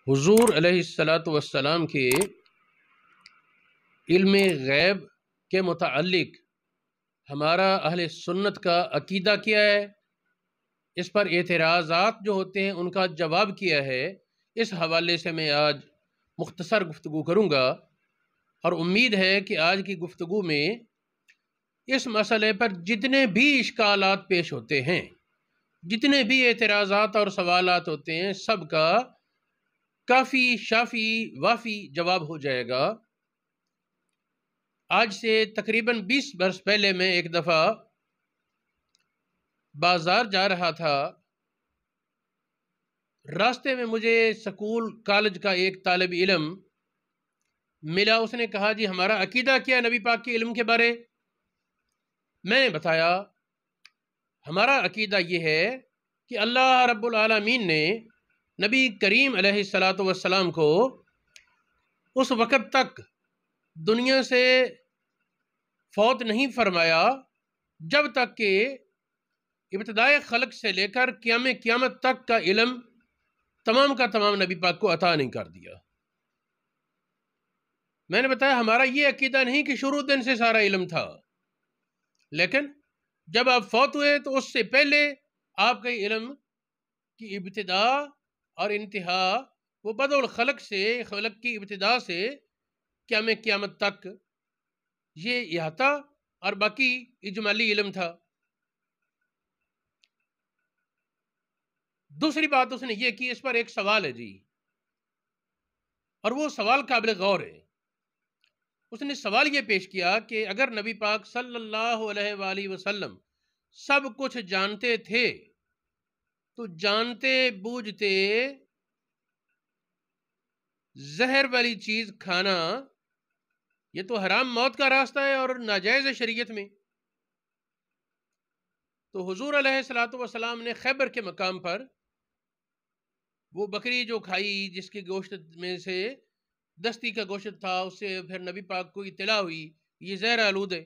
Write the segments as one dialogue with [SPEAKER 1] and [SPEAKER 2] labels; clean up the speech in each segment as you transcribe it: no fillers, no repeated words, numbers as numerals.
[SPEAKER 1] حضور علیہ الصلاۃ والسلام کے علم غیب کے متعلق ہمارا اہل سنت کا عقیدہ کیا ہے، اس پر اعتراضات جو ہوتے ہیں ان کا جواب کیا ہے، اس حوالے سے میں آج مختصر گفتگو کروں گا، اور امید ہے کہ آج کی گفتگو میں اس مسئلے پر جتنے بھی اشکالات پیش ہوتے ہیں، جتنے بھی اعتراضات اور سوالات ہوتے ہیں، سب کا کافی شافی وافی جواب ہو جائے گا۔ آج سے تقریباً 20 برس پہلے میں ایک دفعہ بازار جا رہا تھا، راستے میں مجھے سکول کالج کا ایک طالب علم ملا۔ اس نے کہا جی ہمارا عقیدہ کیا ہے نبی پاک کے علم کے بارے؟ میں نے بتایا ہمارا عقیدہ یہ ہے کہ اللہ رب العالمین نے نبی کریم علیہ الصلاۃ والسلام کو اس وقت تک دنیا سے فوت نہیں فرمایا جب تک کہ ابتدائے خلق سے لے کر قیامت تک کا علم تمام کا تمام نبی پاک کو عطا نہیں کر دیا۔ میں نے بتایا ہمارا یہ عقیدہ نہیں کہ شروع دن سے سارا علم تھا، لیکن جب آپ فوت ہوئے تو اس سے پہلے آپ کے علم کی ابتدا اور انتہا وہ بدء الخلق سے، خلق کی ابتدا سے قیامت تک یہ احاطہ اور باقی اجمالی علم تھا۔ دوسری بات اس نے یہ کی، اس پر ایک سوال ہے جی، اور وہ سوال قابل غور ہے۔ اس نے سوال یہ پیش کیا کہ اگر نبی پاک صلی اللہ علیہ وآلہ وسلم سب کچھ جانتے تھے تو جانتے بوجھتے زہر والی چیز کھانا یہ تو حرام موت کا راستہ ہے اور ناجائز ہے شریعت میں۔ تو حضور علیہ الصلوۃ والسلام نے خیبر کے مقام پر وہ بکری جو کھائی جس کے گوشت میں سے دستی کا گوشت تھا، اس سے پھر نبی پاک کو اطلاع ہوئی یہ زہر آلود ہے۔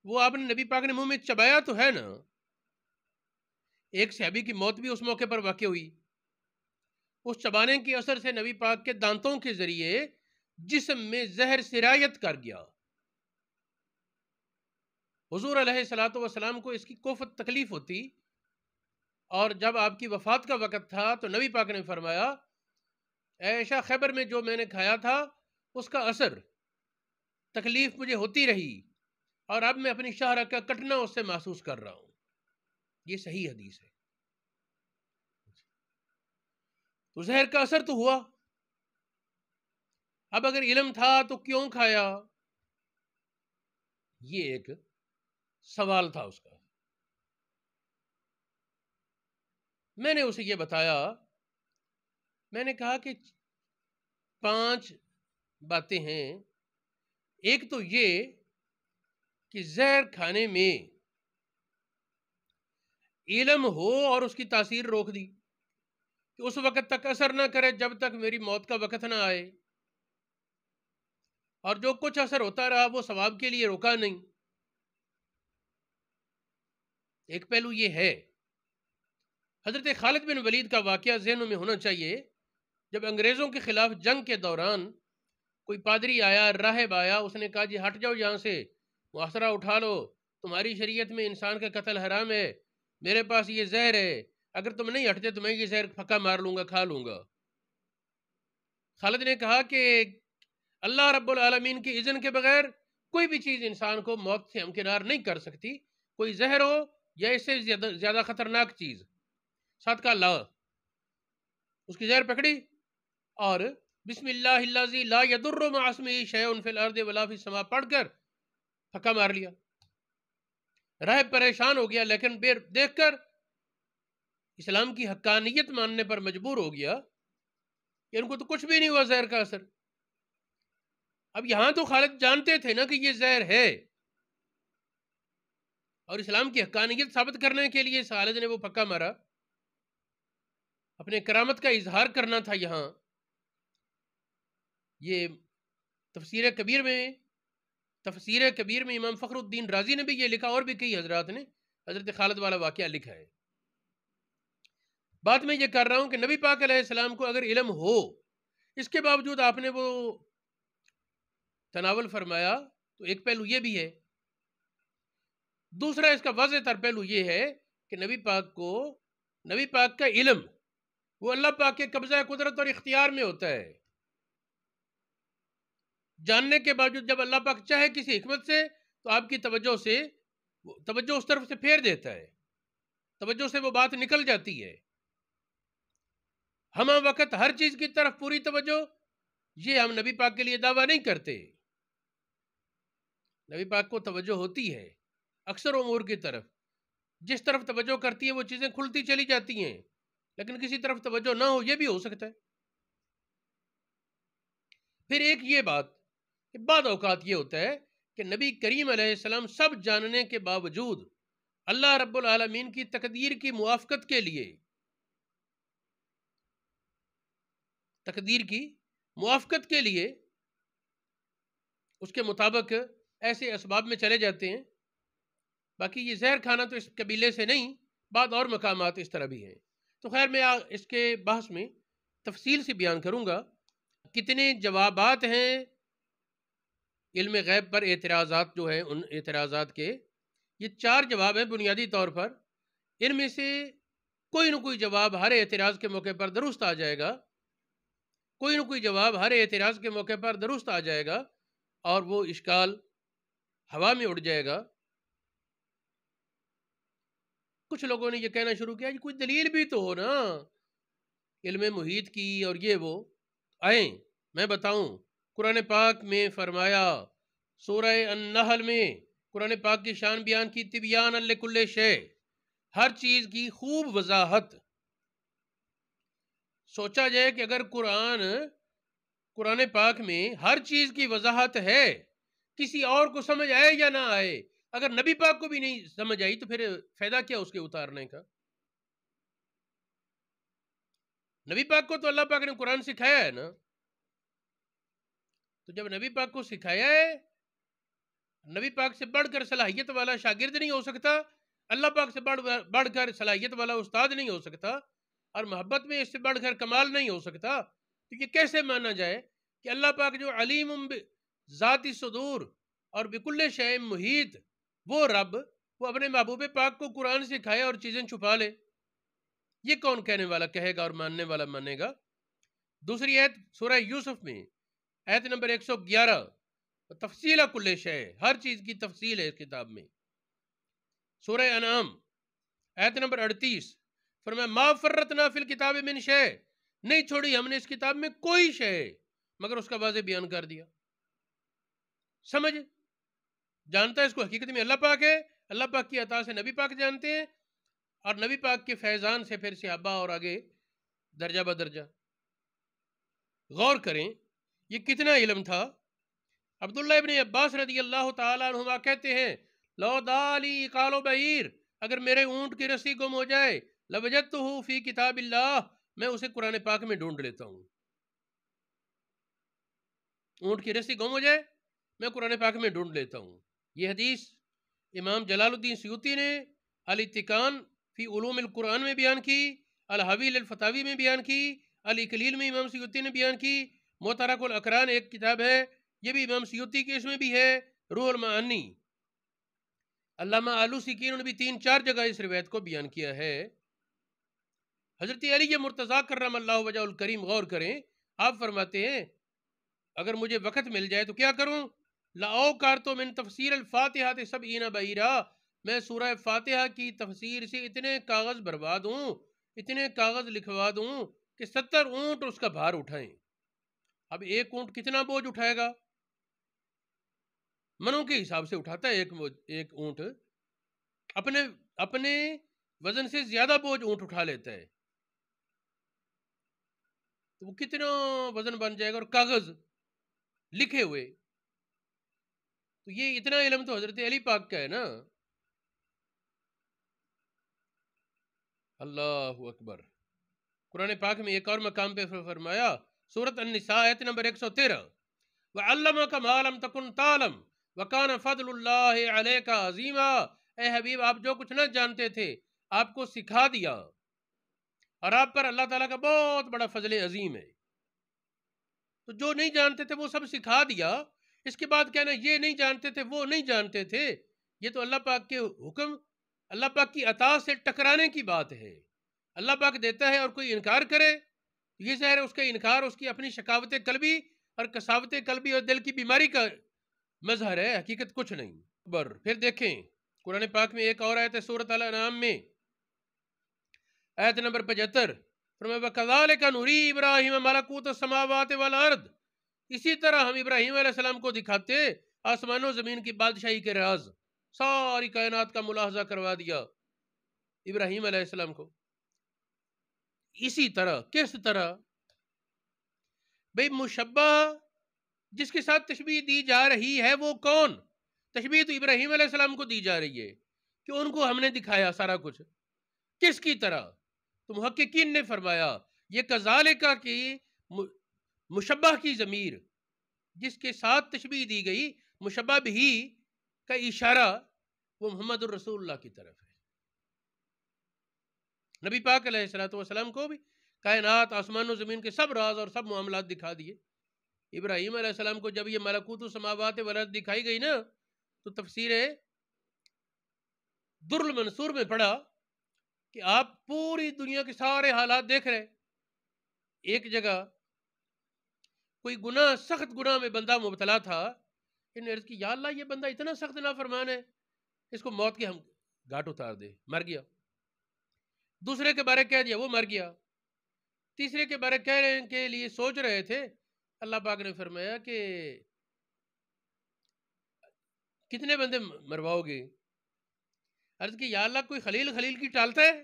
[SPEAKER 1] وہ آپ نے نبی پاک نے منہ میں چبایا تو ہے نا۔ ایک صحابی کی موت بھی اس موقع پر واقع ہوئی، اس چبانے کے اثر سے نبی پاک کے دانتوں کے ذریعے جسم میں زہر سرایت کر گیا۔ حضور علیہ الصلوۃ والسلام کو اس کی کوفت تکلیف ہوتی، اور جب آپ کی وفات کا وقت تھا تو نبی پاک نے فرمایا اے عائشہ خیبر میں جو میں نے کھایا تھا اس کا اثر تکلیف مجھے ہوتی رہی، اور اب میں اپنی شاہراہ کا کٹنا اس سے محسوس کر رہا ہوں۔ یہ صحیح حدیث ہے۔ تو زہر کا اثر تو ہوا، اب اگر علم تھا تو کیوں کھایا؟ یہ ایک سوال تھا اس کا۔ میں نے اسے یہ بتایا، میں نے کہا کہ 5 باتیں ہیں۔ ایک تو یہ کہ زہر کھانے میں علم ہو اور اس کی تاثیر روک دی کہ اس وقت تک اثر نہ کرے جب تک میری موت کا وقت نہ آئے، اور جو کچھ اثر ہوتا رہا وہ ثواب کے لیے روکا نہیں۔ ایک پہلو یہ ہے۔ حضرت خالد بن ولید کا واقعہ ذہنوں میں ہونا چاہیے۔ جب انگریزوں کے خلاف جنگ کے دوران کوئی پادری آیا، راہب آیا، اس نے کہا جی ہٹ جاؤ یہاں سے، محاصرہ اٹھا لو، تمہاری شریعت میں انسان کا قتل حرام ہے، میرے پاس یہ زہر ہے، اگر تم نہیں ہٹتے تو میں یہ زہر پھکا مار لوں گا، کھا لوں گا۔ خالد نے کہا کہ اللہ رب العالمین کی اذن کے بغیر کوئی بھی چیز انسان کو موت سے ہمکنار نہیں کر سکتی، کوئی زہر ہو یا اس سے زیادہ خطرناک چیز۔ ساتھ کا لا، اس کی زہر پکڑی اور بسم اللہ الذی لا یضر مع اسمہ شیء فی الارض ولا فی السماء پڑھ کر پھکا مار لیا۔ راہب پریشان ہو گیا، لیکن دیکھ کر اسلام کی حقانیت ماننے پر مجبور ہو گیا کہ ان کو تو کچھ بھی نہیں ہوا زہر کا اثر۔ اب یہاں تو خالد جانتے تھے نا کہ یہ زہر ہے، اور اسلام کی حقانیت ثابت کرنے کے لیے خالد نے وہ پھکا مارا، اپنے کرامت کا اظہار کرنا تھا۔ یہاں یہ تفسیر کبیر میں امام فخر الدین رازی نے بھی یہ لکھا، اور بھی کئی حضرات نے حضرت خالد والا واقعہ لکھا ہے۔ بات میں یہ کر رہا ہوں کہ نبی پاک علیہ السلام کو اگر علم ہو، اس کے باوجود آپ نے وہ تناول فرمایا، تو ایک پہلو یہ بھی ہے۔ دوسرا اس کا واضح تر پہلو یہ ہے کہ نبی پاک کا علم وہ اللہ پاک کے قبضہ قدرت اور اختیار میں ہوتا ہے۔ جاننے کے باوجود جب اللہ پاک چاہے کسی حکمت سے تو آپ کی توجہ اس طرف سے پھیر دیتا ہے، توجہ سے وہ بات نکل جاتی ہے۔ ہمہ وقت ہر چیز کی طرف پوری توجہ، یہ ہم نبی پاک کے لیے دعویٰ نہیں کرتے۔ نبی پاک کو توجہ ہوتی ہے اکثر امور کی طرف، جس طرف توجہ کرتی ہے وہ چیزیں کھلتی چلی جاتی ہیں، لیکن کسی طرف توجہ نہ ہو یہ بھی ہو سکتا ہے۔ پھر ایک یہ بات کہ بعض اوقات یہ ہوتا ہے کہ نبی کریم علیہ السلام سب جاننے کے باوجود اللہ رب العالمین کی تقدیر کی موافقت کے لیے اس کے مطابق ایسے اسباب میں چلے جاتے ہیں۔ باقی یہ زہر کھانا تو اس قبیلے سے نہیں، بعض اور مقامات اس طرح بھی ہیں۔ تو خیر میں اس کے بحث میں تفصیل سے بیان کروں گا۔ کتنے جوابات ہیں علم غیب پر اعتراضات جو ہیں، ان اعتراضات کے یہ 4 جواب ہیں بنیادی طور پر۔ ان میں سے کوئی نہ کوئی جواب ہر اعتراض کے موقع پر درست آ جائے گا، کوئی نہ کوئی جواب ہر اعتراض کے موقع پر درست آ جائے گا اور وہ اشکال ہوا میں اڑ جائے گا۔ کچھ لوگوں نے یہ کہنا شروع کیا کوئی دلیل بھی تو ہو نا علم محیط کی، اور یہ وہ آئیں میں بتاؤں۔ قرآن پاک میں فرمایا، سورہ النحل میں قرآن پاک کی شان بیان کی، تبیان لکل شے، ہر چیز کی خوب وضاحت۔ سوچا جائے کہ اگر قرآن پاک میں ہر چیز کی وضاحت ہے، کسی اور کو سمجھ آئے یا نہ آئے، اگر نبی پاک کو بھی نہیں سمجھ آئی تو پھر فائدہ کیا اس کے اتارنے کا؟ نبی پاک کو تو اللہ پاک نے قرآن سکھایا ہے نا، تو جب نبی پاک کو سکھایا ہے، نبی پاک سے بڑھ کر صلاحیت والا شاگرد نہیں ہو سکتا، اللہ پاک سے بڑھ کر صلاحیت والا استاد نہیں ہو سکتا، اور محبت میں اس سے بڑھ کر کمال نہیں ہو سکتا، تو یہ کیسے مانا جائے کہ اللہ پاک جو علیم ذاتی صدور اور بکل شیء محیط، وہ رب وہ اپنے محبوب پاک کو قرآن سکھائے اور چیزیں چھپا لے؟ یہ کون کہنے والا کہے گا اور ماننے والا مانے گا؟ دوسری آیت سورہ یوسف میں آیت نمبر 111، تفصیل کل شیء، ہر چیز کی تفصیل ہے اس کتاب میں۔ سورہ انعام آیت نمبر 38 فرمایا، ما فرطنا فی الکتاب من شیء، نہیں چھوڑی ہم نے اس کتاب میں کوئی شے مگر اس کا واضح بیان کر دیا۔ سمجھ جانتا ہے اس کو حقیقت میں اللہ پاک ہے، اللہ پاک کی عطا سے نبی پاک جانتے ہیں، اور نبی پاک کے فیضان سے پھر صحابہ اور آگے درجہ بدرجہ۔ غور کریں یہ کتنا علم تھا۔ عبداللہ ابن عباس رضی اللہ تعالیٰ عنہما کہتے ہیں، لو دالی قالو بعیر، اگر میرے اونٹ کی رسی گم ہو جائے، لوجدتہ فی کتاب اللہ، میں اسے قرآن پاک میں ڈھونڈ لیتا ہوں۔ اونٹ کی رسی گم ہو جائے میں قرآن پاک میں ڈھونڈ لیتا ہوں۔ یہ حدیث امام جلال الدین سیوطی نے الاتقان فی علوم القرآن میں بیان کی، الحوی للفتاوی میں بیان کی، الاکلیل میں امام سیوطی نے بیان کی، مترک الاقران ایک کتاب ہے یہ بھی امام سیوطی کے اس میں بھی ہے، روح المعانی۔ علامہ آلوسی نے بھی 3-4 جگہ اس روایت کو بیان کیا ہے۔ حضرت علی مرتضیٰ کرم اللہ وجہ الکریم غور کریں، آپ فرماتے ہیں اگر مجھے وقت مل جائے تو کیا کروں، لاؤ کارتو من تفسیر الفاتحہ سبعین بعیرا، میں سورہ فاتحہ کی تفسیر سے اتنے کاغذ بھروا دوں، اتنے کاغذ لکھوا دوں کہ 70 اونٹ اس کا بھار اٹھائیں۔ اب ایک اونٹ کتنا بوجھ اٹھائے گا؟ منوں کے حساب سے اٹھاتا ہے ایک اونٹ، اپنے وزن سے زیادہ بوجھ اونٹ اٹھا لیتا ہے، تو وہ کتنا وزن بن جائے گا، اور کاغذ لکھے ہوئے، تو یہ اتنا علم تو حضرت علی پاک کا ہے نا۔ اللہ اکبر۔ قرآن پاک میں ایک اور مقام پہ فرمایا، سورۃ النساء آیت نمبر 113، وَعَلَّمَكَ مَا لَمْ تَكُنْ تَعْلَمْ وَكَانَ فَضْلُ اللَّهِ عَلَيْكَ عَظِيمًا، اے حبیب آپ جو کچھ نہ جانتے تھے آپ کو سکھا دیا، اور آپ پر اللہ تعالیٰ کا بہت بڑا فضل عظیم ہے. تو جو نہیں جانتے تھے وہ سب سکھا دیا. اس کے بعد کہنا یہ نہیں جانتے تھے وہ نہیں جانتے تھے، یہ تو اللہ پاک کے حکم، اللہ پاک کی عطا سے ٹکرانے کی بات ہے. اللہ پاک دیتا ہے اور کوئی انکار کرے، یہ ظاہر ہے اس کا انکار اس کی اپنی شکاوت قلبی اور کساوت قلبی اور دل کی بیماری کا مظہر ہے، حقیقت کچھ نہیں. پھر دیکھیں قرآن پاک میں ایک اور آیت ہے سورۃ الانعام میں آیت نمبر 75، فرمایا وَكَذَلِكَ نُرِي إِبْرَاهِيمَ مَلَكُوتَ السَّمَاوَاتِ وَالْأَرْضِ، اسی طرح ہم ابراہیم علیہ السلام کو دکھاتے آسمان و زمین کی بادشاہی کے راز، ساری کائنات کا ملاحظہ کروا دیا ابراہیم علیہ السلام کو. اسی طرح کس طرح؟ بھئی مشبہ جس کے ساتھ تشبیہ دی جا رہی ہے وہ کون؟ تشبیہ تو ابراہیم علیہ السلام کو دی جا رہی ہے کہ ان کو ہم نے دکھایا سارا کچھ. کس کی طرح؟ تو محققین نے فرمایا یہ کذالکہ کی مشبہ کی ضمیر جس کے ساتھ تشبیہ دی گئی، مشبہ بھی کا اشارہ وہ محمد الرسول اللہ کی طرف ہے. نبی پاک علیہ السلام کو بھی کائنات آسمان و زمین کے سب راز اور سب معاملات دکھا دیے. ابراہیم علیہ السلام کو جب یہ ملکوت السماوات والارض دکھائی گئی نا تو تفسیر در المنصور میں پڑھا کہ آپ پوری دنیا کے سارے حالات دیکھ رہے، ایک جگہ کوئی گناہ سخت گناہ میں بندہ مبتلا تھا، انہوں نے عرض کی یا اللہ یہ بندہ اتنا سخت نافرمان ہے، اس کو موت کے ہم گھاٹ اتار دے. مر گیا. دوسرے کے بارے کہہ دیا، وہ مر گیا. تیسرے کے بارے کہنے کے لیے سوچ رہے تھے، اللہ پاک نے فرمایا کہ کتنے بندے مرواؤ گے؟ عرض کی یا اللہ کوئی خلیل کی ٹالتا ہے؟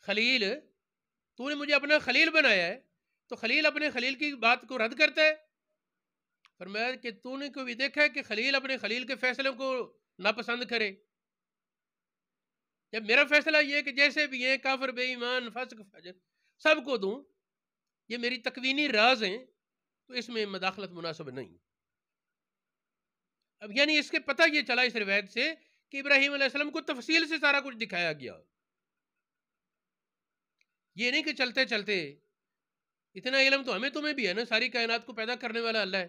[SPEAKER 1] خلیل تو نے مجھے اپنا خلیل بنایا ہے تو خلیل اپنے خلیل کی بات کو رد کرتا ہے؟ فرمایا کہ تو نے کبھی دیکھا ہے کہ خلیل اپنے خلیل کے فیصلوں کو ناپسند کرے؟ جب میرا فیصلہ یہ ہے کہ جیسے بھی ہیں کافر بے ایمان فاسق فاجر سب کو دوں، یہ میری تکوینی راز ہیں، تو اس میں مداخلت مناسب نہیں. اب یعنی اس کے پتہ یہ چلا اس روایت سے کہ ابراہیم علیہ السلام کو تفصیل سے سارا کچھ دکھایا گیا. یہ نہیں کہ چلتے چلتے اتنا علم تو ہمیں تمہیں بھی ہے نا، ساری کائنات کو پیدا کرنے والا اللہ ہے،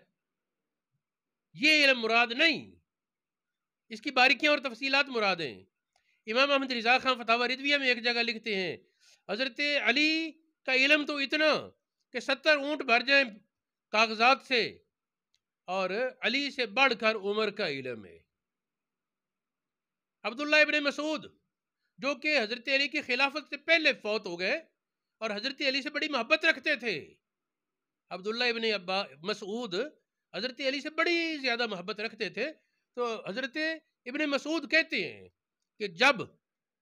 [SPEAKER 1] یہ علم مراد نہیں، اس کی باریکیاں اور تفصیلات مراد ہیں. امام احمد رضا خان فتاوی رضویہ میں ایک جگہ لکھتے ہیں حضرت علی کا علم تو اتنا کہ 70 اونٹ بھر جائیں کاغذات سے، اور علی سے بڑھ کر عمر کا علم ہے. عبداللہ ابن مسعود جو کہ حضرت علی کی خلافت سے پہلے فوت ہو گئے اور حضرت علی سے بڑی محبت رکھتے تھے، عبداللہ ابن مسعود حضرت علی سے بڑی زیادہ محبت رکھتے تھے. تو حضرت ابن مسعود کہتے ہیں کہ جب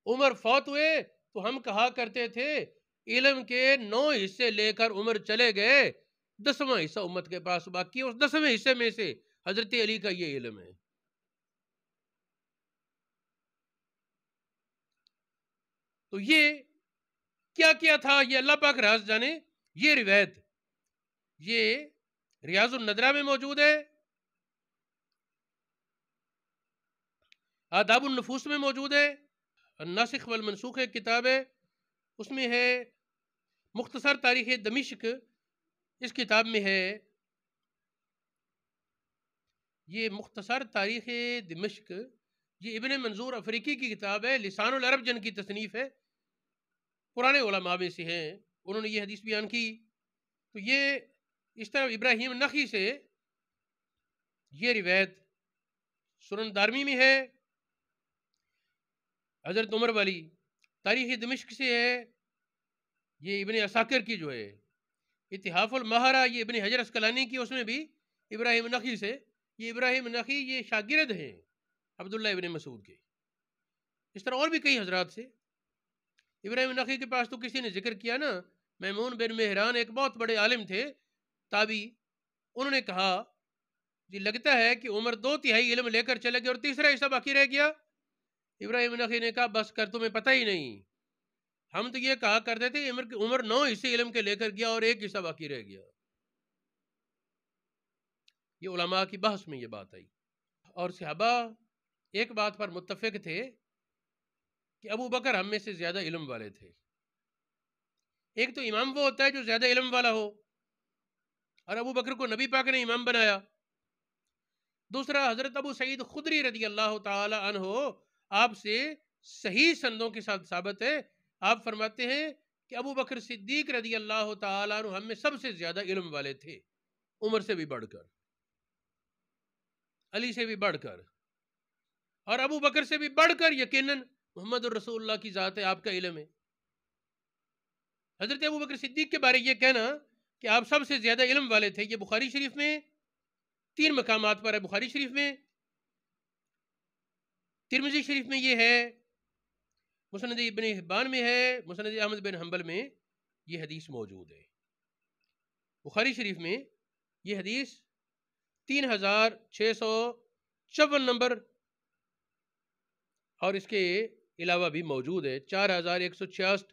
[SPEAKER 1] عمر فوت ہوئے تو ہم کہا کرتے تھے علم کے 9 حصے لے کر عمر چلے گئے، 10واں حصہ امت کے پاس باقی ہے، اس 10ویں حصے میں سے حضرت علی کا یہ علم ہے. تو یہ کیا کیا تھا یہ اللہ پاک راز جانے. یہ روایت یہ ریاض الندرہ میں موجود ہے، آداب النفوس میں موجود ہے، الناسخ والمنسوخ ایک کتاب ہے اس میں ہے، مختصر تاریخ دمشق اس کتاب میں ہے، یہ مختصر تاریخ دمشق یہ ابن منظور افریقی کی کتاب ہے، لسان العرب جن کی تصنیف ہے، پرانے علماء میں سے ہیں، انہوں نے یہ حدیث بیان کی. تو یہ اس طرح ابراہیم نخعی سے یہ روایت سنن دارمی میں ہے، حضرت عمر والی تاریخ دمشق سے ہے، یہ ابن عساکر کی جو ہے اتحاف المہرہ یہ ابن حجر اسقلانی کی اس میں بھی ابراہیم نخعی سے. یہ ابراہیم نخعی یہ شاگرد ہیں عبداللہ ابن مسعود کے. اس طرح اور بھی کئی حضرات سے. ابراہیم نخعی کے پاس تو کسی نے ذکر کیا نا، میمون بن مہران ایک بہت بڑے عالم تھے تابعی، انہوں نے کہا جی لگتا ہے کہ عمر 2/3 علم لے کر چلے گئے اور تیسرا حصہ باقی رہ گیا. ابراہیم نخعی نے کہا بس کر، تمہیں پتہ ہی نہیں، ہم تو یہ کہا کرتے تھے عمر 9 حصے علم کے لے کر گیا اور 1 حصہ باقی رہ گیا. یہ علماء کی بحث میں یہ بات آئی. اور صحابہ ایک بات پر متفق تھے کہ ابو بکر ہم میں سے زیادہ علم والے تھے، ایک تو امام وہ ہوتا ہے جو زیادہ علم والا ہو، اور ابو بکر کو نبی پاک نے امام بنایا۔ دوسرا، حضرت ابو سعید خدری رضی اللہ تعالی عنہ آپ سے صحیح سندوں کے ساتھ ثابت ہے، آپ فرماتے ہیں کہ ابو بکر صدیق رضی اللہ تعالی عنہ ہم میں سب سے زیادہ علم والے تھے، عمر سے بھی بڑھ کر، علی سے بھی بڑھ کر، اور ابو بکر سے بھی بڑھ کر یقیناً محمد الرسول اللہ کی ذات ہے، آپ کا علم ہے۔ حضرت ابو بکر صدیق کے بارے یہ کہنا کہ آپ سب سے زیادہ علم والے تھے، یہ بخاری شریف میں 3 مقامات پر ہے۔ بخاری شریف میں، ترمذی شریف میں یہ ہے، مسند ابن حبان میں ہے، مسند احمد بن حنبل میں یہ حدیث موجود ہے۔ بخاری شریف میں یہ حدیث 3654 نمبر، اور اس کے علاوہ بھی موجود ہے 4166،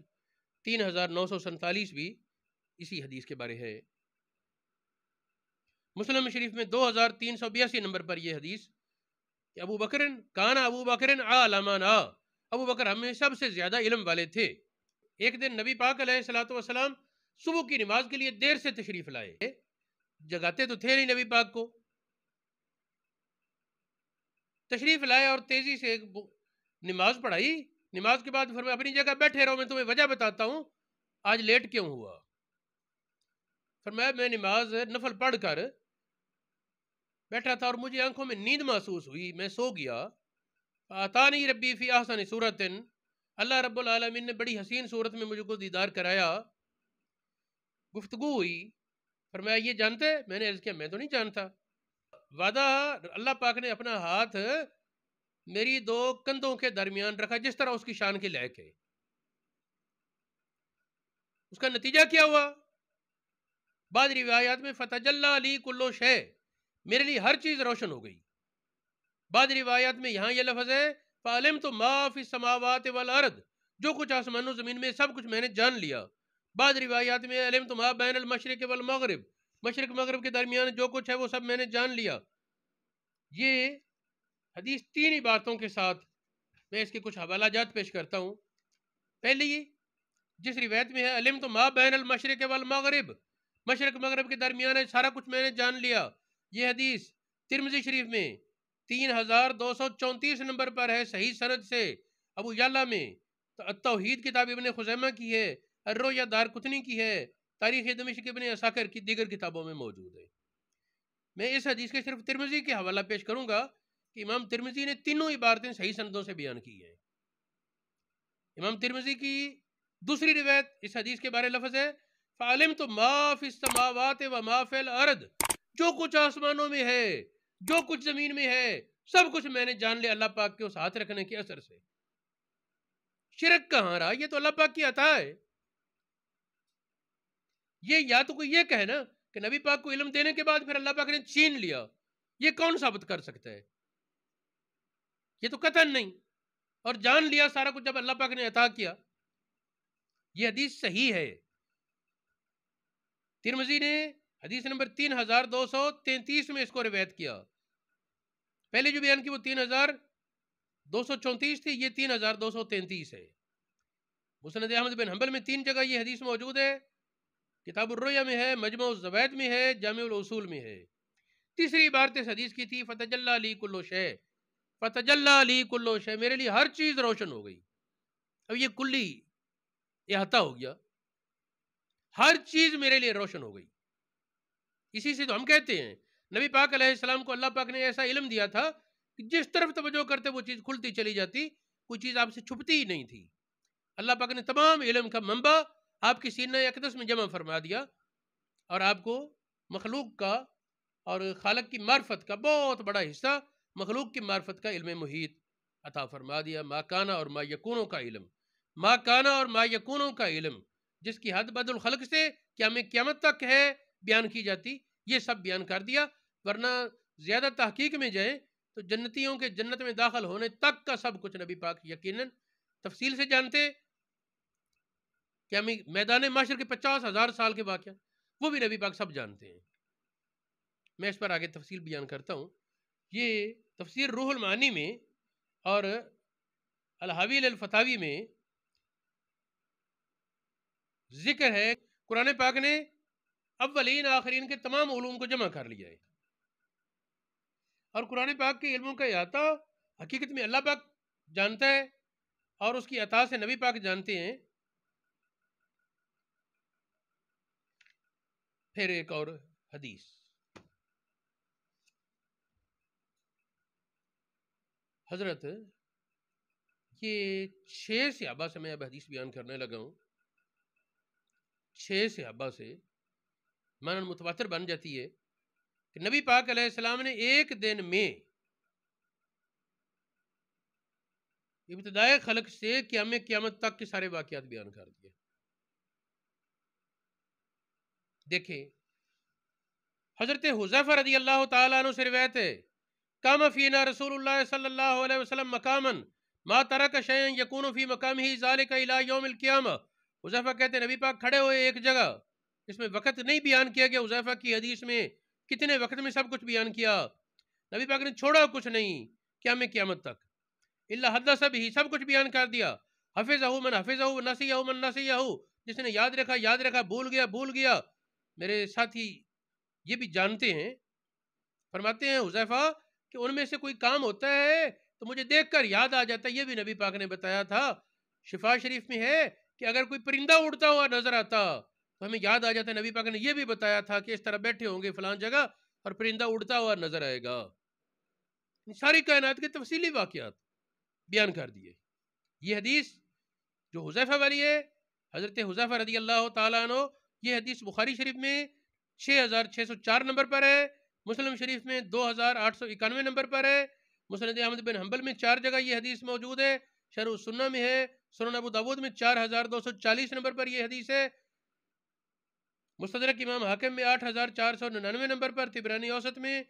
[SPEAKER 1] 3947 بھی اسی حدیث کے بارے ہے۔ مسلم شریف میں 2382 نمبر پر یہ حدیث کہ ابو بکر عالمنا، ابو بکر ہم میں سب سے زیادہ علم والے تھے۔ ایک دن نبی پاک علیہ الصلوۃ والسلام صبح کی نماز کے لیے دیر سے تشریف لائے، جگاتے تو تھے نہیں نبی پاک کو، تشریف لائے اور تیزی سے نماز پڑھائی۔ نماز کے بعد فرمایا اپنی جگہ بیٹھے رہو، میں تمہیں وجہ بتاتا ہوں آج لیٹ کیوں ہوا۔ فرمایا میں نماز نفل پڑھ کر بیٹھا تھا اور مجھے آنکھوں میں نیند محسوس ہوئی، میں سو گیا۔ آتانی ربی فی احسن صورت، اللہ رب العالمین نے بڑی حسین صورت میں مجھے کو دیدار کرایا۔ گفتگو ہوئی، فرمایا یہ جانتے؟ میں نے عرض کیا میں تو نہیں جانتا۔ وعدہ، اللہ پاک نے اپنا ہاتھ میری 2 کندھوں کے درمیان رکھا جس طرح اس کی شان کے لائق ہے۔ اس کا نتیجہ کیا ہوا؟ بعض روایات میں فتجلی لی کلو شے، میرے لیے ہر چیز روشن ہو گئی۔ بعض روایات میں یہاں یہ لفظ ہے فعلمت ما فی السماوات والارض، جو کچھ آسمان و زمین میں سب کچھ میں نے جان لیا۔ بعض روایات میں علمت ما بین المشرق والمغرب، مشرق مغرب کے درمیان جو کچھ ہے وہ سب میں نے جان لیا۔ یہ حدیث 3 عبارتوں کے ساتھ میں اس کے کچھ حوالہ جات پیش کرتا ہوں۔ پہلی جس روایت میں ہے علمت ما بین المشرق والمغرب، مشرق مغرب کے درمیان ہے سارا کچھ میں نے جان لیا، یہ حدیث ترمذی شریف میں 3234 نمبر پر ہے صحیح سند سے۔ ابو یعلا میں التوحید کتاب ابن خزیمہ کی ہے، الرؤیا دارقطنی کی ہے، تاریخ دمشق ابن عساکر کی دیگر کتابوں میں موجود ہے۔ میں اس حدیث کے صرف ترمذی کے حوالہ پیش کروں گا کہ امام ترمذی نے تینوں عبارتیں صحیح سندوں سے بیان کی ہیں۔ امام ترمذی کی دوسری روایت اس حدیث کے بارے لفظ ہے فعلمت ما فی السماوات و ما فی الارض، جو کچھ آسمانوں میں ہے جو کچھ زمین میں ہے سب کچھ میں نے جان لیا اللہ پاک کے اس ہاتھ رکھنے کے اثر سے۔ شرک کہاں رہا؟ یہ تو اللہ پاک کی عطا ہے۔ یہ یا تو کوئی یہ کہے نا کہ نبی پاک کو علم دینے کے بعد پھر اللہ پاک نے چھین لیا، یہ کون ثابت کر سکتا ہے؟ یہ تو قطعاً نہیں، اور جان لیا سارا کچھ جب اللہ پاک نے عطا کیا۔ یہ حدیث صحیح ہے۔ ترمذی نے حدیث نمبر 3233 میں اس کو روایت کیا۔ پہلے جو بیان کی وہ 3234 تھی، یہ 3233 ہے۔ مسند احمد بن حنبل میں 3 جگہ یہ حدیث موجود ہے، کتاب الرؤیا میں ہے، مجمع الزوائد میں ہے، جامع الاصول میں ہے۔ تیسری عبارت اس حدیث کی تھی فتجلی لی کلو شے، فتجلی لی کلو شے، میرے لیے ہر چیز روشن ہو گئی۔ اب یہ کلی احاطہ ہو گیا، ہر چیز میرے لیے روشن ہو گئی۔ اسی سے تو ہم کہتے ہیں نبی پاک علیہ السلام کو اللہ پاک نے ایسا علم دیا تھا کہ جس طرف توجہ کرتے وہ چیز کھلتی چلی جاتی، کوئی چیز آپ سے چھپتی ہی نہیں تھی۔ اللہ پاک نے تمام علم کا منبع آپ کی سینہ اقدس میں جمع فرما دیا، اور آپ کو مخلوق کا اور خالق کی معرفت کا بہت بڑا حصہ، مخلوق کی معرفت کا علم محیط عطا فرما دیا۔ ما کانا اور ما یکونوں کا علم، ما کانا اور ما یکونوں کا علم، جس کی حد بد الخلق سے قیامت تک ہے بیان کی جاتی، یہ سب بیان کر دیا۔ ورنہ زیادہ تحقیق میں جائیں تو جنتیوں کے جنت میں داخل ہونے تک کا سب کچھ نبی پاک یقیناً تفصیل سے جانتے۔ کہ ہمیں میدان معاشر کے 50,000 سال کے واقعہ وہ بھی نبی پاک سب جانتے ہیں۔ میں اس پر آگے تفصیل بیان کرتا ہوں۔ یہ تفسیر روح المعانی میں اور الحاوی الفتاوی میں ذکر ہے قرآن پاک نے اولین آخرین کے تمام علوم کو جمع کر لیا ہے، اور قرآن پاک کے علموں کا احاطہ حقیقت میں اللہ پاک جانتا ہے، اور اس کی عطا سے نبی پاک جانتے ہیں۔ پھر ایک اور حدیث، حضرت یہ 6 صحابہ سے میں اب حدیث بیان کرنے لگا ہوں، 6 صحابہ سے مانن متواتر بن جاتی ہے کہ نبی پاک علیہ السلام نے ایک دن میں ابتدائے خلق سے قیامت تک کے سارے واقعات بیان کر دیے۔ دیکھیں حضرت حذیفہ رضی اللہ تعالیٰ عنہ سے روایت ہے، قام فینا رسول اللہ صلی اللہ علیہ وسلم مقاما ما ترک شیئا یکون فی مقامہ ذالک الی یوم القیامہ۔ حذیفہ کہتے ہیں نبی پاک کھڑے ہوئے ایک جگہ، اس میں وقت نہیں بیان کیا گیا، حذیفہ کی حدیث میں کتنے وقت میں سب کچھ بیان کیا، نبی پاک نے چھوڑا کچھ نہیں قیامت تک، الا حدث بھی، سب کچھ بیان کر دیا، حفظہ من حفظہ نسیہ من نسیہ، جس نے یاد رکھا، بھول گیا۔ میرے ساتھی یہ بھی جانتے ہیں، فرماتے ہیں حذیفہ کہ ان میں سے کوئی کام ہوتا ہے تو مجھے دیکھ کر یاد آ جاتا ہے، یہ بھی نبی پاک نے بتایا تھا۔ شفا شریف میں ہے کہ اگر کوئی پرندہ اڑتا ہوا نظر آتا تو ہمیں یاد آ جاتا ہے، نبی پاک نے یہ بھی بتایا تھا کہ اس طرح بیٹھے ہوں گے فلان جگہ اور پرندہ اڑتا ہوا نظر آئے گا۔ ساری کائنات کے تفصیلی واقعات بیان کر دیے۔ یہ حدیث جو حذیفہ والی ہے، حضرت حذیفہ رضی اللہ تعالیٰ عنہ، یہ حدیث بخاری شریف میں 6604 نمبر پر ہے، مسلم شریف میں 2891 نمبر پر ہے، مسند احمد بن حنبل میں 4 جگہ یہ حدیث موجود ہے، شرح السنہ میں ہے، سنن ابو داود میں 4240 نمبر پر یہ حدیث ہے، مستدرک امام حاکم میں 8499 نمبر پر، طبرانی اوسط میں،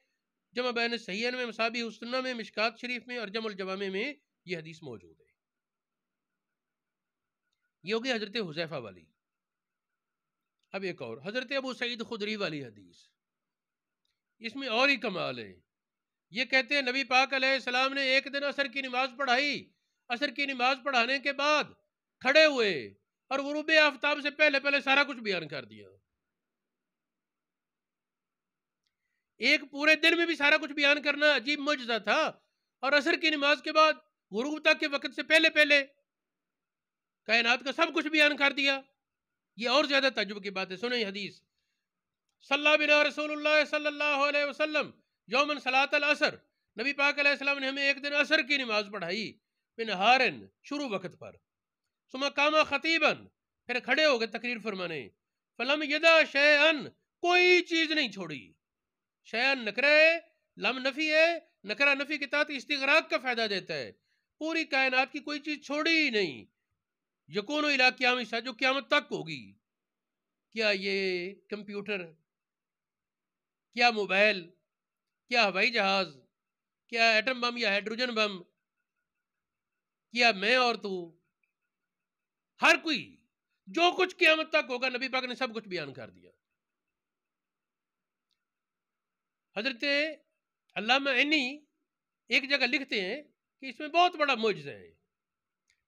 [SPEAKER 1] جمع بین صحیحین میں، مصابیح السنہ میں، مشکات شریف میں اور جمع الجوامع میں یہ حدیث موجود ہے۔ یہ ہوگی حضرت حذیفہ والی۔ اب ایک اور حضرت ابو سعید خدری والی حدیث، اس میں اور ہی کمال ہے۔ یہ کہتے ہیں نبی پاک علیہ السلام نے ایک دن عصر کی نماز پڑھائی، عصر کی نماز پڑھانے کے بعد کھڑے ہوئے اور غروب آفتاب سے پہلے سارا کچھ بیان کر دیا۔ ایک پورے دن میں بھی سارا کچھ بیان کرنا عجیب معجزہ تھا، اور عصر کی نماز کے بعد غروب تک کے وقت سے پہلے کائنات کا سب کچھ بیان کر دیا۔ یہ اور زیادہ تعجب کی بات ہے۔ سنیں حدیث، صلی بنا رسول اللہ صلی اللہ علیہ وسلم یومن صلاۃ العصر، نبی پاک علیہ السلام نے ہمیں ایک دن عصر کی نماز پڑھائی، بنہارن، شروع وقت پر، ثم قام خطیبا، پھر کھڑے ہو گئے تقریر فرمانے، فلم یدا شیئن، کوئی چیز نہیں چھوڑی، شیئن نکرہ ہے، لم نفی ہے، نکرہ نفی کے تحت استغراق کا فائدہ دیتا ہے، پوری کائنات کی کوئی چیز چھوڑی ہی نہیں، یکون الی قیام الساعہ، جو قیامت تک ہوگی۔ کیا یہ کمپیوٹر، کیا موبائل، کیا ہوائی جہاز، کیا ایٹم بم یا ہائیڈروجن بم، کیا میں اور تو، ہر کوئی جو کچھ قیامت تک ہوگا نبی پاک نے سب کچھ بیان کر دیا۔ حضرت علامہ عینی ایک جگہ لکھتے ہیں کہ اس میں بہت بڑا معجزہ ہے۔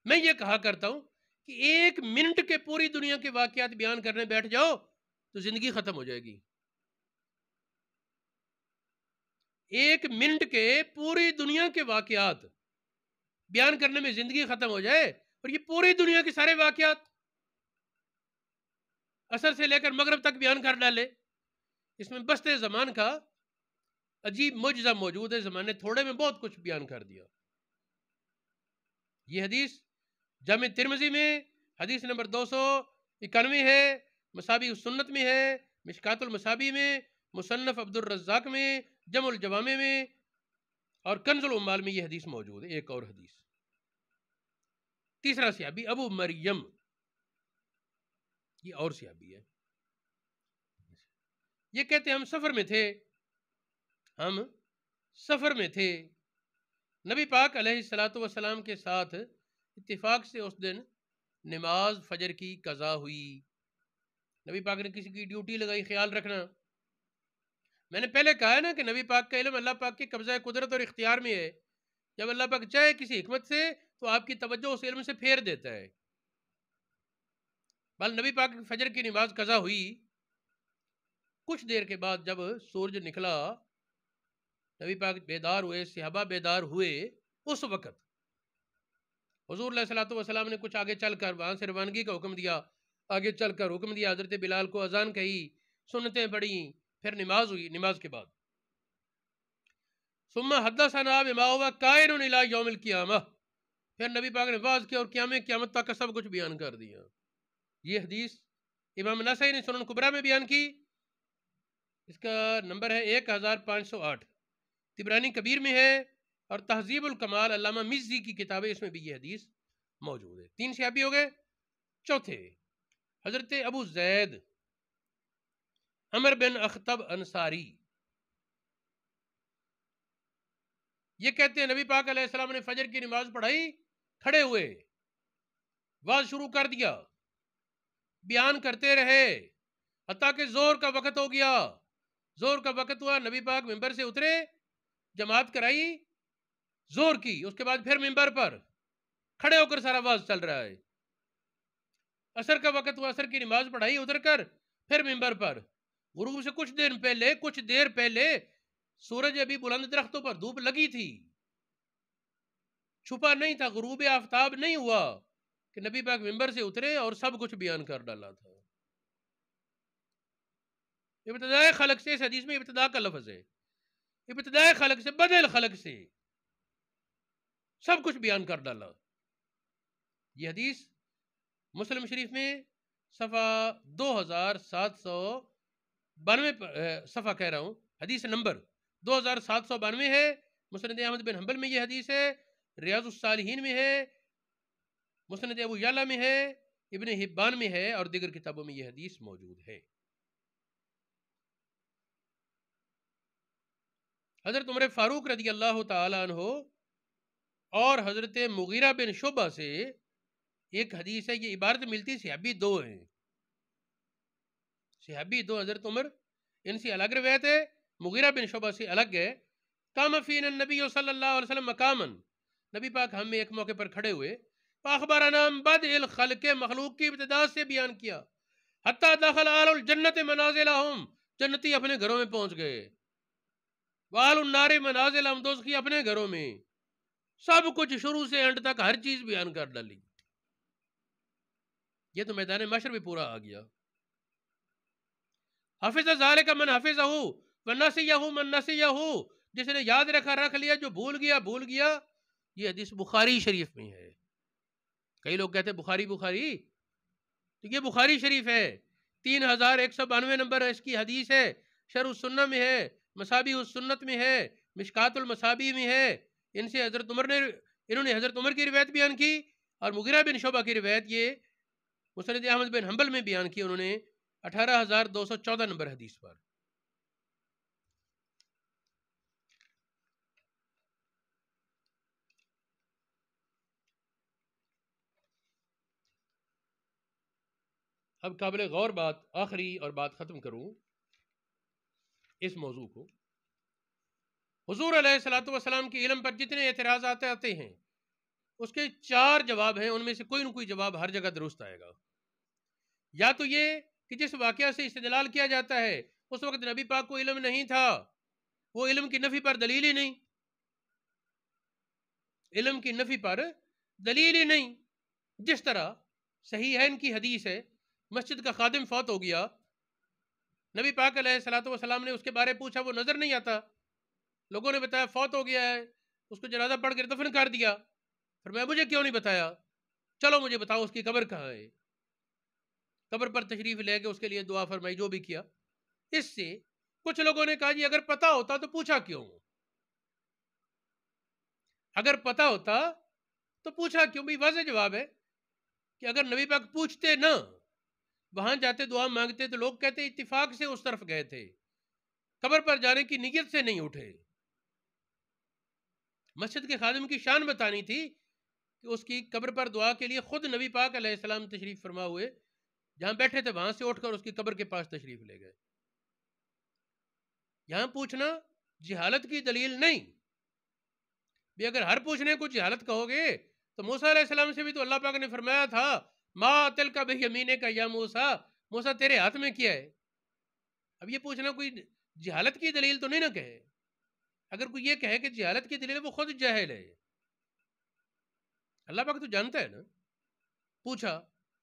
[SPEAKER 1] میں یہ کہا کرتا ہوں کہ 1 منٹ کے پوری دنیا کے واقعات بیان کرنے بیٹھ جاؤ تو زندگی ختم ہو جائے گی۔ 1 منٹ کے پوری دنیا کے واقعات بیان کرنے میں زندگی ختم ہو جائے، اور یہ پوری دنیا کے سارے واقعات عصر سے لے کر مغرب تک بیان کر ڈالے۔ اس میں بسط زمان کا عجیب معجزہ موجود ہے، زمانے تھوڑے میں بہت کچھ بیان کر دیا۔ یہ حدیث جامع ترمذی میں حدیث نمبر 291 ہے، مصابیح السنت میں ہے، مشکات المصابیح میں، مصنف عبد الرزاق میں، جمع الجوامع میں اور کنز العمال میں یہ حدیث موجود ہے۔ ایک اور حدیث، تیسرا صحابی ابو مریم، یہ اور صحابی ہے، یہ کہتے ہم سفر میں تھے، نبی پاک علیہ السلام کے ساتھ اتفاق سے اس دن نماز فجر کی قضا ہوئی۔ نبی پاک نے کسی کی ڈیوٹی لگائی، خیال رکھنا۔ میں نے پہلے کہا ہے نا کہ نبی پاک کا علم اللہ پاک کے قبضہ قدرت اور اختیار میں ہے، جب اللہ پاک چاہے کسی حکمت سے تو آپ کی توجہ اس علم سے پھیر دیتا ہے۔ بل نبی پاک فجر کی نماز قضا ہوئی، کچھ دیر کے بعد جب سورج نکلا نبی پاک بیدار ہوئے، صحابہ بیدار ہوئے، اس وقت حضور علیہ الصلوۃ والسلام نے کچھ آگے چل کر وہاں سے روانگی کا حکم دیا، آگے چل کر حکم دیا، حضرت بلال کو اذان کہی، سنتیں پڑھیں، پھر نماز ہوئی، نماز کے بعد ثم حدثنا بما هو کائن الى یوم القیامہ، پھر نبی پاک نے واعظ کیا اور قیامت تک کا سب کچھ بیان کر دیا۔ یہ حدیث امام نسائی نے سنن کبریٰ میں بیان کی، اس کا نمبر ہے 1508، طبرانی کبیر میں ہے، اور تہذیب الکمال علامہ مزی کی کتاب ہے، اس میں بھی یہ حدیث موجود ہے۔ 3 صحابی ہو گئے۔ چوتھے حضرت ابو زید عمر بن اخطب انصاری، یہ کہتے ہیں نبی پاک علیہ السلام نے فجر کی نماز پڑھائی، کھڑے ہوئے، واز شروع کر دیا، بیان کرتے رہے حتیٰ کہ زور کا وقت ہو گیا۔ زور کا وقت ہوا، نبی پاک ممبر سے اترے، جماعت کرائی، زور کی، اس کے بعد پھر ممبر پر کھڑے ہو کر سارا واز چل رہا ہے۔ عصر کا وقت ہوا، عصر کی نماز پڑھائی، اتر کر پھر ممبر پر، غروب سے کچھ دیر پہلے سورج ابھی بلند درختوں پر، دھوپ لگی تھی، چھپا نہیں تھا، غروب آفتاب نہیں ہوا کہ نبی پاک ممبر سے اترے اور سب کچھ بیان کر ڈالا تھا۔ ابتدائے خلق سے، اس حدیث میں ابتدا کا لفظ ہے، ابتدائے خلق سے، بدل خلق سے سب کچھ بیان کر ڈالا۔ یہ حدیث مسلم شریف میں صفحہ 2792 صفحہ کہہ رہا ہوں، حدیث نمبر 2792 ہے، مسند احمد بن حنبل میں یہ حدیث ہے، ریاض الصالحین میں ہے، مسند ابو یعلا میں ہے، ابن حبان میں ہے، اور دیگر کتابوں میں یہ حدیث موجود ہے۔ حضرت عمر فاروق رضی اللہ تعالی عنہ اور حضرت مغیرہ بن شعبہ سے ایک حدیث ہے، یہ عبارت ملتی، صحابی 2 ہیں، صحابی 2 حضرت عمر، ان سے الگ روایت ہے، مغیرہ بن شعبہ سے الگ ہے۔ قام فینا النبی صلی اللہ علیہ وسلم مقاما، نبی پاک ہم میں ایک موقع پر کھڑے ہوئے، فاخبرنا بدء الخلق، مخلوق کی ابتدا سے بیان کیا، حتی دخل اہل الجنت منازلہم، جنتی اپنے گھروں میں پہنچ گئے، واہل النار منازلہم، دوزخی اپنے گھروں میں، سب کچھ شروع سے اینڈ تک ہر چیز بیان کر ڈالی۔ یہ تو میدان محشر بھی پورا آ گیا۔ حفظ ذالک من حفظہ ونسیہ من نسیہ، جس نے یاد رکھا رکھ لیا، جو بھول گیا بھول گیا۔ یہ حدیث بخاری شریف میں ہے۔ کئی لوگ کہتے ہیں بخاری تو یہ بخاری شریف ہے، 3192 نمبر اس کی حدیث ہے، شرح السنہ میں ہے، مصابیح السنت میں ہے، مشکات المصابیح میں ہے۔ انہوں نے حضرت عمر کی روایت بیان کی، اور مغیرہ بن شعبہ کی روایت یہ مسند احمد بن حنبل میں بیان کی، انہوں نے 18214 نمبر حدیث پر۔ اب قابل غور بات، آخری اور بات ختم کروں اس موضوع کو، حضور علیہ الصلوۃ والسلام کے علم پر جتنے اعتراضات آتے ہیں، اس کے 4 جواب ہیں، ان میں سے کوئی نہ کوئی جواب ہر جگہ درست آئے گا۔ یا تو یہ کہ جس واقعہ سے استدلال کیا جاتا ہے اس وقت نبی پاک کو علم نہیں تھا، وہ علم کی نفی پر دلیل ہی نہیں، علم کی نفی پر دلیل ہی نہیں۔ جس طرح صحیحین کی حدیث ہے، مسجد کا خادم فوت ہو گیا، نبی پاک علیہ الصلوۃ والسلام نے اس کے بارے پوچھا، وہ نظر نہیں آتا، لوگوں نے بتایا فوت ہو گیا ہے، اس کو جنازہ پڑھ کر دفن کر دیا، فرمایا مجھے کیوں نہیں بتایا، چلو مجھے بتاؤ اس کی قبر کہاں ہے، قبر پر تشریف لے کے اس کے لیے دعا فرمائی، جو بھی کیا۔ اس سے کچھ لوگوں نے کہا جی اگر پتا ہوتا تو پوچھا کیوں، اگر پتا ہوتا تو پوچھا کیوں؟ بھی واضح جواب ہے کہ اگر نبی پاک پوچھتے نہ، وہاں جاتے دعا مانگتے، تو لوگ کہتے اتفاق سے اس طرف گئے تھے، قبر پر جانے کی نیت سے نہیں اٹھے۔ مسجد کے خادم کی شان بتانی تھی کہ اس کی قبر پر دعا کے لیے خود نبی پاک علیہ السلام تشریف فرما ہوئے، جہاں بیٹھے تھے وہاں سے اٹھ کر اس کی قبر کے پاس تشریف لے گئے۔ یہاں پوچھنا جہالت کی دلیل نہیں بھی، اگر ہر پوچھنے کو جہالت کہو گے تو موسیٰ علیہ السلام سے بھی تو اللہ پاک نے فرمایا تھا ما تلک بیمینک یا موسیٰ، موسیٰ تیرے ہاتھ میں کیا ہے؟ اب یہ پوچھنا کوئی جہالت کی دلیل تو نہیں نہ کہے. اگر کوئی یہ کہے کہ جہالت کی دلیل، وہ خود جاہل ہے. اللہ پاک تو جانتا ہے نا. پوچھا،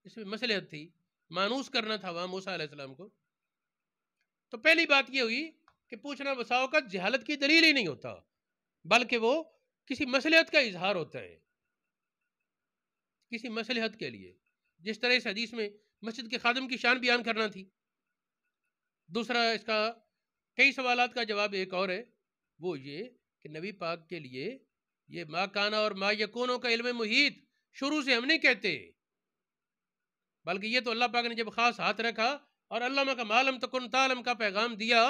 [SPEAKER 1] اس میں مصلحت تھی، مانوس کرنا تھا وہاں موسیٰ علیہ السلام کو. تو پہلی بات یہ ہوئی کہ پوچھنا بسا اوقات جہالت کی دلیل ہی نہیں ہوتا، بلکہ وہ کسی مصلحت کا اظہار ہوتا ہے، کسی مصلحت کے لیے. جس طرح اس حدیث میں مسجد کے خادم کی شان بیان کرنا تھی. دوسرا اس کا کئی سوالات کا جواب ایک اور ہے، وہ یہ کہ نبی پاک کے لیے یہ ما کانا اور ما یکونوں کا علم محیط شروع سے ہم نہیں کہتے، بلکہ یہ تو اللہ پاک نے جب خاص ہاتھ رکھا اور علامہ کا معلم تکن تعلم کا پیغام دیا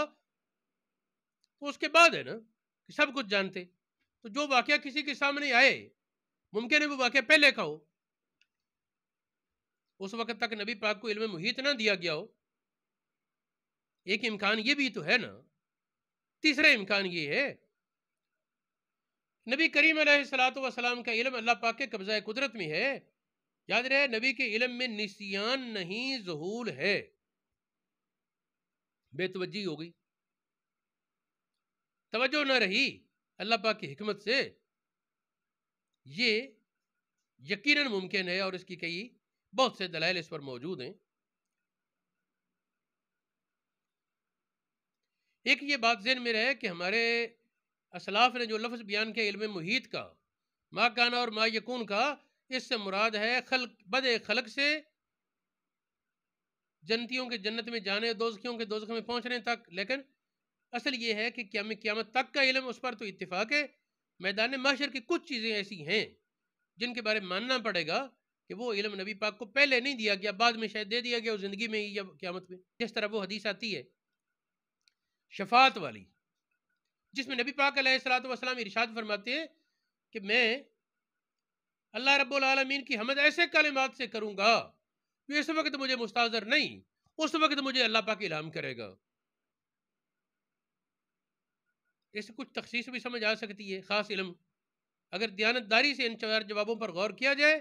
[SPEAKER 1] تو اس کے بعد ہے نا کہ سب کچھ جانتے. تو جو واقعہ کسی کے سامنے آئے، ممکن ہے وہ واقعہ پہلے کا ہو، اس وقت تک نبی پاک کو علم محیط نہ دیا گیا ہو. ایک امکان یہ بھی تو ہے نا. تیسرا امکان یہ ہے، نبی کریم علیہ الصلوۃ والسلام کا علم اللہ پاک کے قبضہ قدرت میں ہے. یاد رہے نبی کے علم میں نسیان نہیں، ذہول ہے. بے توجہی ہو گئی، توجہ نہ رہی اللہ پاک کی حکمت سے. یہ یقیناً ممکن ہے اور اس کی کئی بہت سے دلائل اس پر موجود ہیں. ایک یہ بات ذہن میں رہے کہ ہمارے اسلاف نے جو لفظ بیان کیا علم محیط کا، ما کانا اور ما یکون کا، اس سے مراد ہے خلق، بدء خلق سے جنتیوں کے جنت میں جانے، دوزخیوں کے دوزخ میں پہنچنے تک. لیکن اصل یہ ہے کہ قیامت تک کا علم، اس پر تو اتفاق ہے. میدان محشر کی کچھ چیزیں ایسی ہیں جن کے بارے میں ماننا پڑے گا کہ وہ علم نبی پاک کو پہلے نہیں دیا گیا، بعد میں شاید دے دیا گیا، زندگی میں ہی یا قیامت میں. جس طرح وہ حدیث آتی ہے شفاعت والی، جس میں نبی پاک علیہ الصلوۃ والسلام ارشاد فرماتے ہیں کہ میں اللہ رب العالمین کی حمد ایسے کلمات سے کروں گا کہ اس وقت مجھے مستحضر نہیں، اس وقت مجھے اللہ پاک الہام کرے گا. اس سے کچھ تخصیص بھی سمجھ آ سکتی ہے، خاص علم. اگر دیانتداری سے ان چار جوابوں پر غور کیا جائے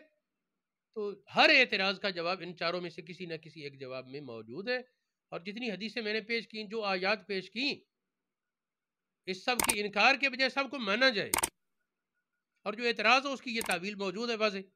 [SPEAKER 1] تو ہر اعتراض کا جواب ان چاروں میں سے کسی نہ کسی ایک جواب میں موجود ہے. اور جتنی حدیثیں میں نے پیش کی، جو آیات پیش کی، اس سب کی انکار کے بجائے سب کو مانا جائے، اور جو اعتراض ہو اس کی یہ تعویل موجود ہے واضح.